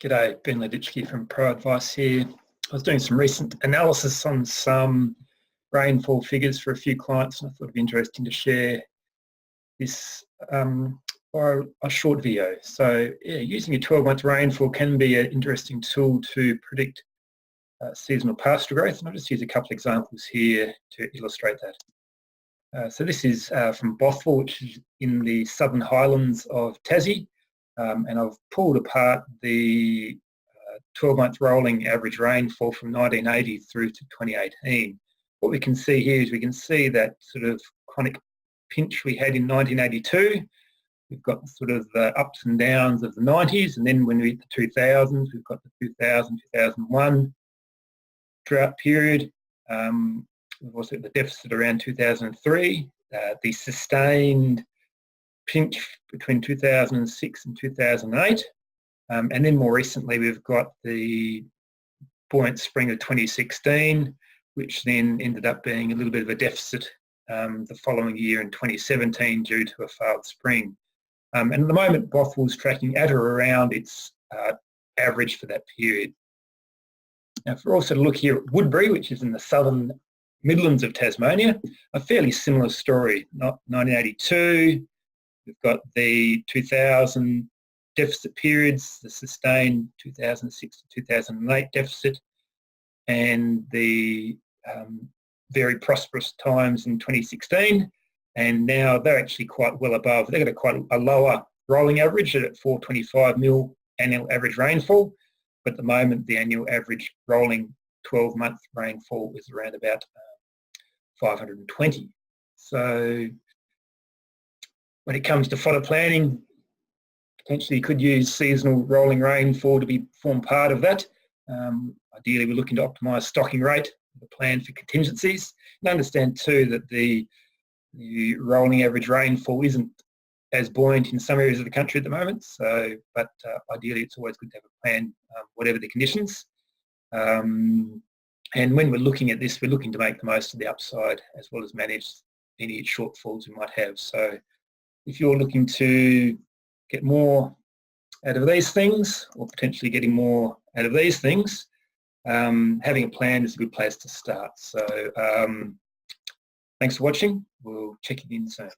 G'day, Ben Leditsky from Pro Advice here. I was doing some recent analysis on some rainfall figures for a few clients, and I thought it'd be interesting to share this or a short video. So yeah, using a 12-month rainfall can be an interesting tool to predict seasonal pasture growth, and I'll just use a couple of examples here to illustrate that. So this is from Bothwell, which is in the southern highlands of Tassie. And I've pulled apart the 12-month rolling average rainfall from 1980 through to 2018. What we can see here is we can see that sort of chronic pinch we had in 1982. We've got sort of the ups and downs of the 90s, and then when we hit the 2000s, we've got the 2000, 2001 drought period. We've also got the deficit around 2003, the sustained pinch between 2006 and 2008, and then more recently we've got the buoyant spring of 2016, which then ended up being a little bit of a deficit the following year in 2017 due to a failed spring. And at the moment Bothwell's tracking at or around its average for that period. Now if we're also to look here at Woodbury, which is in the southern Midlands of Tasmania, a fairly similar story. 1982, we've got the 2000 deficit periods, the sustained 2006 to 2008 deficit, and the very prosperous times in 2016. And now they're actually quite well above. They've got quite a lower rolling average at 425 mil annual average rainfall, but at the moment the annual average rolling 12-month rainfall is around about 520. So when it comes to fodder planning, potentially you could use seasonal rolling rainfall to form part of that. Ideally, we're looking to optimise stocking rate, the plan for contingencies, and understand too that the rolling average rainfall isn't as buoyant in some areas of the country at the moment. So, but ideally, it's always good to have a plan, whatever the conditions. And when we're looking at this, we're looking to make the most of the upside as well as manage any shortfalls we might have. So if you're looking to get more out of these things, or potentially getting more out of these things, having a plan is a good place to start. So thanks for watching. We'll check it in soon.